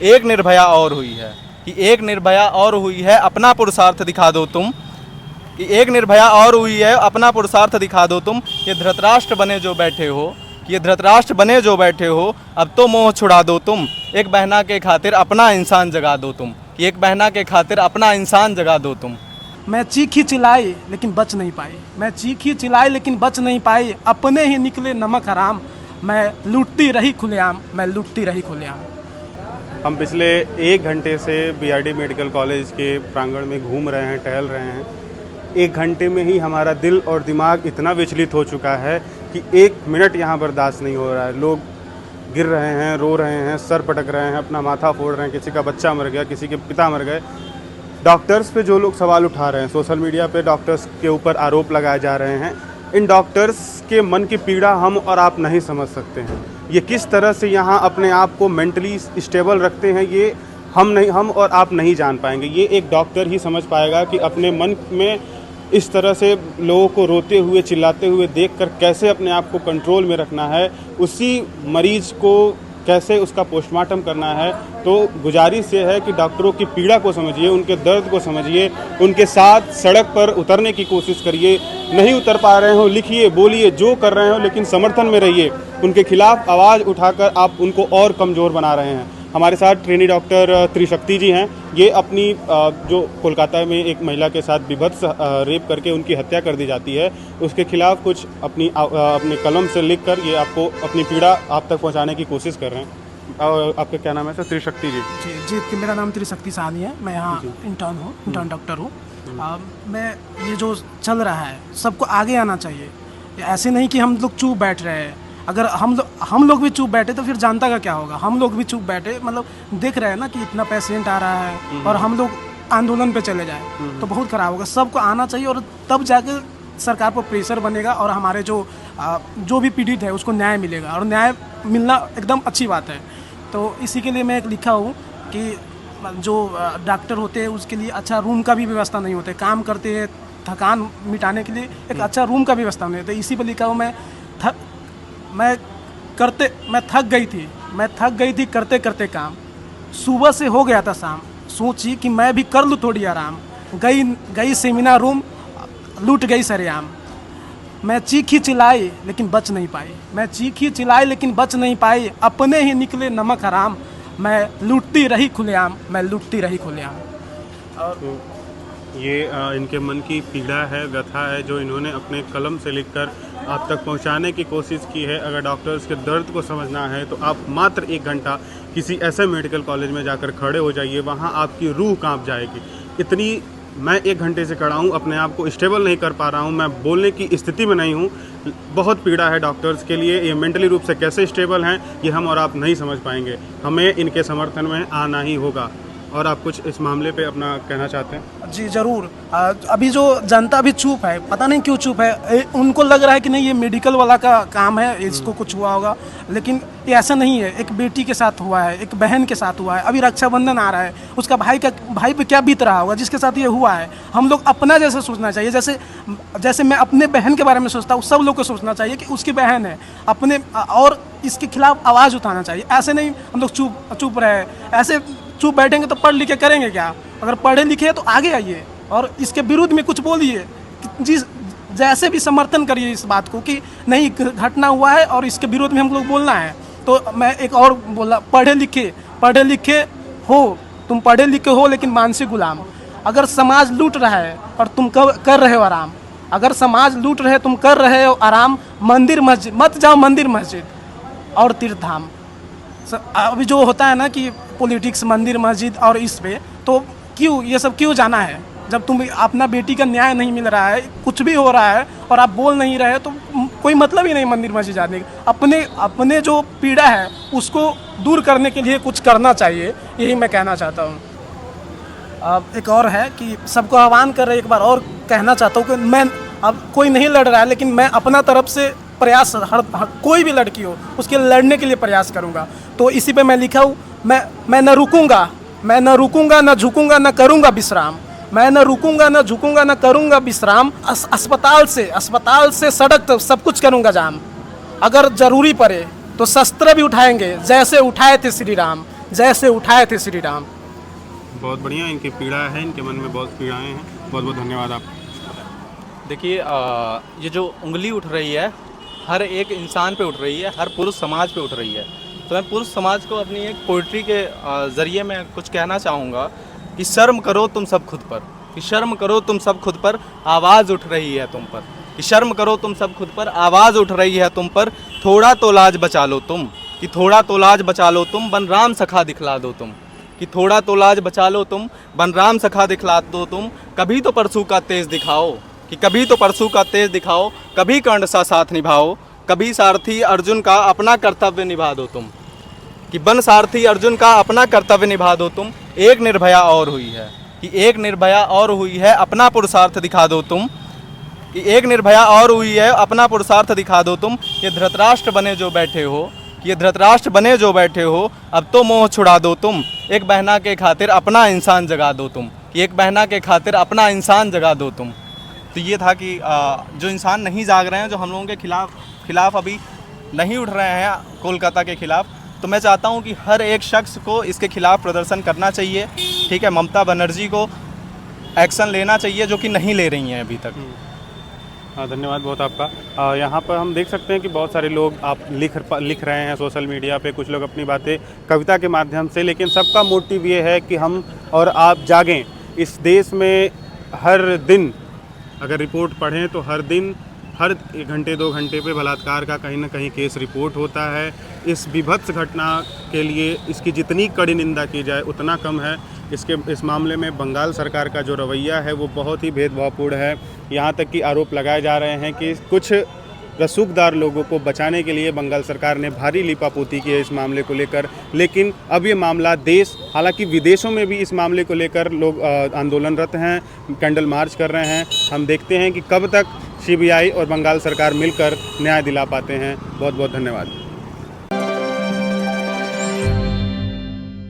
एक निर्भया और हुई है, कि एक निर्भया और हुई है, अपना पुरुषार्थ दिखा दो तुम, कि एक निर्भया और हुई है, अपना पुरुषार्थ दिखा दो तुम। ये धृतराष्ट्र बने जो बैठे हो, ये धृतराष्ट्र बने जो बैठे हो, अब तो मोह छुड़ा दो तुम। एक बहना के खातिर अपना इंसान जगा दो तुम, कि एक बहना के खातिर अपना इंसान जगा दो तुम। मैं चीखी चिल्लाई लेकिन बच नहीं पाई, मैं चीखी चिल्लाई लेकिन बच नहीं पाई, अपने ही निकले नमक हराम, मैं लूटती रही खुलेआम, मैं लूटती रही खुलेआम। हम पिछले 1 घंटे से बीआरडी मेडिकल कॉलेज के प्रांगण में घूम रहे हैं, टहल रहे हैं। 1 घंटे में ही हमारा दिल और दिमाग इतना विचलित हो चुका है कि 1 मिनट यहाँ बर्दाश्त नहीं हो रहा है। लोग गिर रहे हैं, रो रहे हैं, सर पटक रहे हैं, अपना माथा फोड़ रहे हैं, किसी का बच्चा मर गया, किसी के पिता मर गए। डॉक्टर्स पे जो लोग सवाल उठा रहे हैं, सोशल मीडिया पे डॉक्टर्स के ऊपर आरोप लगाए जा रहे हैं, इन डॉक्टर्स के मन की पीड़ा हम और आप नहीं समझ सकते हैं। ये किस तरह से यहाँ अपने आप को मेंटली स्टेबल रखते हैं, ये हम और आप नहीं जान पाएंगे। ये एक डॉक्टर ही समझ पाएगा कि अपने मन में इस तरह से लोगों को रोते हुए, चिल्लाते हुए देखकर कैसे अपने आप को कंट्रोल में रखना है, उसी मरीज को कैसे उसका पोस्टमार्टम करना है। तो गुजारिश ये है कि डॉक्टरों की पीड़ा को समझिए, उनके दर्द को समझिए, उनके साथ सड़क पर उतरने की कोशिश करिए। नहीं उतर पा रहे हो, लिखिए, बोलिए, जो कर रहे हो, लेकिन समर्थन में रहिए। उनके खिलाफ आवाज़ उठाकर आप उनको और कमज़ोर बना रहे हैं। हमारे साथ ट्रेनी डॉक्टर त्रिशक्ति जी हैं। ये अपनी जो कोलकाता में एक महिला के साथ विभत्स रेप करके उनकी हत्या कर दी जाती है, उसके खिलाफ कुछ अपने कलम से लिखकर ये आपको अपनी पीड़ा आप तक पहुंचाने की कोशिश कर रहे हैं। आपका क्या नाम है सर? त्रिशक्ति जी। जी, मेरा नाम त्रिशक्ति साहनी है। मैं यहाँ इंटर्न डॉक्टर हूँ। मैं ये जो चल रहा है सबको आगे आना चाहिए। ऐसे नहीं कि हम लोग चुप बैठ रहे हैं। अगर हम लोग भी चुप बैठे तो फिर जनता का क्या होगा। हम लोग भी चुप बैठे, मतलब देख रहे हैं ना कि इतना पेशेंट आ रहा है और हम लोग आंदोलन पे चले जाए तो बहुत खराब होगा। सबको आना चाहिए और तब जाके सरकार पर प्रेशर बनेगा और हमारे जो भी पीड़ित है उसको न्याय मिलेगा, और न्याय मिलना एकदम अच्छी बात है। तो इसी के लिए मैं एक लिखा हूँ कि जो डॉक्टर होते हैं उसके लिए अच्छा रूम का भी व्यवस्था नहीं होता है। काम करते हैं, थकान मिटाने के लिए एक अच्छा रूम का व्यवस्था नहीं होता। इसी पर लिखा हूँ मैं थक गई थी करते करते काम, सुबह से हो गया था शाम, सोची कि मैं भी कर लूँ थोड़ी आराम, गई सेमिनार रूम, लूट गई सरेआम। मैं चीखी चिल्लाई लेकिन बच नहीं पाई, मैं चीखी चिल्लाई लेकिन बच नहीं पाई, अपने ही निकले नमक हराम, मैं लूटती रही खुलेआम, मैं लूटती रही खुलेआम। और ये इनके मन की पीड़ा है, व्यथा है, जो इन्होंने अपने कलम से लिखकर आप तक पहुंचाने की कोशिश की है। अगर डॉक्टर्स के दर्द को समझना है तो आप मात्र 1 घंटा किसी ऐसे मेडिकल कॉलेज में जाकर खड़े हो जाइए, वहां आपकी रूह कांप जाएगी। इतनी मैं 1 घंटे से खड़ा हूं, अपने आप को स्टेबल नहीं कर पा रहा हूं, मैं बोलने की स्थिति में नहीं हूं। बहुत पीड़ा है डॉक्टर्स के लिए। ये मेंटली रूप से कैसे स्टेबल हैं ये हम और आप नहीं समझ पाएंगे। हमें इनके समर्थन में आना ही होगा। और आप कुछ इस मामले पे अपना कहना चाहते हैं? जी ज़रूर। अभी जो जनता अभी चुप है, पता नहीं क्यों चुप है। उनको लग रहा है कि नहीं ये मेडिकल वाला का काम है, इसको कुछ हुआ होगा, लेकिन ये ऐसा नहीं है। एक बेटी के साथ हुआ है, एक बहन के साथ हुआ है, अभी रक्षाबंधन आ रहा है, उसका भाई पे क्या बीत रहा होगा जिसके साथ ये हुआ है। हम लोग अपना जैसे सोचना चाहिए, जैसे मैं अपने बहन के बारे में सोचता हूँ, सब लोग को सोचना चाहिए कि उसकी बहन है अपने, और इसके खिलाफ आवाज़ उठाना चाहिए। ऐसे नहीं हम लोग चुप रहे, ऐसे चुप बैठेंगे तो पढ़ लिख के करेंगे क्या? अगर पढ़े लिखे तो आगे आइए और इसके विरुद्ध में कुछ बोलिए, जैसे भी समर्थन करिए इस बात को कि नहीं घटना हुआ है और इसके विरोध में हम लोग बोलना है। तो मैं एक और बोला, पढ़े लिखे हो, तुम पढ़े लिखे हो लेकिन मानसिक गुलाम। अगर समाज लूट रहा है और तुम कर रहे हो आराम, अगर समाज लूट रहे तुम कर रहे हो आराम, मंदिर मस्जिद मत जाओ, मंदिर मस्जिद और तीर्थ धाम। अभी जो होता है ना कि पॉलिटिक्स, मंदिर मस्जिद और इस पे, तो क्यों ये सब क्यों जाना है? जब तुम अपना बेटी का न्याय नहीं मिल रहा है, कुछ भी हो रहा है और आप बोल नहीं रहे, तो कोई मतलब ही नहीं मंदिर मस्जिद जाने का। अपने जो पीड़ा है उसको दूर करने के लिए कुछ करना चाहिए, यही मैं कहना चाहता हूँ। अब एक और है कि सबको आह्वान कर रहे, एक बार और कहना चाहता हूँ कि मैं, अब कोई नहीं लड़ रहा है लेकिन मैं अपना तरफ से प्रयास, कोई भी लड़की हो उसके लड़ने के लिए प्रयास करूँगा। तो इसी पे मैं लिखा हूँ, मैं न रुकूंगा, न झुकूंगा, न करूँगा विश्राम, मैं न रुकूंगा, न झुकूंगा, न करूँगा विश्राम। अस्पताल से सड़क तक सब कुछ करूँगा जाम। अगर जरूरी पड़े तो शस्त्र भी उठाएंगे जैसे उठाए थे श्री राम। जैसे उठाए थे श्री राम। बहुत बढ़िया, इनकी पीड़ा है, इनके मन में बहुत पीड़ाएं हैं। बहुत बहुत धन्यवाद आप। देखिए ये जो उंगली उठ रही है हर एक इंसान पे उठ रही है, हर पुरुष समाज पे उठ रही है। तो मैं पुरुष समाज को अपनी एक पोइट्री के ज़रिए में कुछ कहना चाहूँगा कि शर्म करो तुम सब खुद पर, कि शर्म करो तुम सब खुद पर, आवाज़ उठ रही है तुम पर, कि शर्म करो तुम सब खुद पर, आवाज़ उठ रही है तुम पर, थोड़ा तो लाज बचा लो तुम, कि थोड़ा तो लाज बचा लो तुम, बन राम सखा दिखला दो तुम, कि थोड़ा तो लाज बचा लो तुम, बन राम सखा दिखला दो तुम, कभी तो परसों का तेज दिखाओ, कि कभी तो परसों का तेज दिखाओ, कभी कर्ण सा साथ निभाओ, कभी सारथी अर्जुन का अपना कर्तव्य निभा दो तुम, कि बन सारथी अर्जुन का अपना कर्तव्य निभा दो तुम, एक निर्भया और हुई है, कि एक निर्भया और हुई है, अपना पुरुषार्थ दिखा दो तुम, कि एक निर्भया और हुई है, अपना पुरुषार्थ दिखा दो तुम, ये धृतराष्ट्र बने जो बैठे हो, ये धृतराष्ट्र बने जो बैठे हो, अब तो मोह छुड़ा दो तुम, एक बहना के खातिर अपना इंसान जगा दो तुम, कि एक बहना के खातिर अपना इंसान जगा दो तुम। तो ये था कि जो इंसान नहीं जाग रहे हैं, जो हम लोगों के खिलाफ अभी नहीं उठ रहे हैं कोलकाता के खिलाफ, तो मैं चाहता हूं कि हर एक शख्स को इसके खिलाफ प्रदर्शन करना चाहिए। ठीक है, ममता बनर्जी को एक्शन लेना चाहिए जो कि नहीं ले रही हैं अभी तक। हाँ, धन्यवाद बहुत आपका। यहाँ पर हम देख सकते हैं कि बहुत सारे लोग आप लिख रहे हैं सोशल मीडिया पे, कुछ लोग अपनी बातें कविता के माध्यम से, लेकिन सबका मोटिव ये है कि हम और आप जागें। इस देश में हर दिन अगर रिपोर्ट पढ़ें तो हर दिन हर 1 घंटे 2 घंटे पे बलात्कार का कहीं ना कहीं केस रिपोर्ट होता है। इस विभत्स घटना के लिए इसकी जितनी कड़ी निंदा की जाए उतना कम है। इस मामले में बंगाल सरकार का जो रवैया है वो बहुत ही भेदभावपूर्ण है। यहाँ तक कि आरोप लगाए जा रहे हैं कि कुछ रसूखदार लोगों को बचाने के लिए बंगाल सरकार ने भारी लीपापोती की है इस मामले को लेकर। लेकिन अब ये मामला हालांकि विदेशों में भी इस मामले को लेकर लोग आंदोलनरत हैं, कैंडल मार्च कर रहे हैं। हम देखते हैं कि कब तक सीबीआई और बंगाल सरकार मिलकर न्याय दिला पाते हैं। बहुत बहुत धन्यवाद।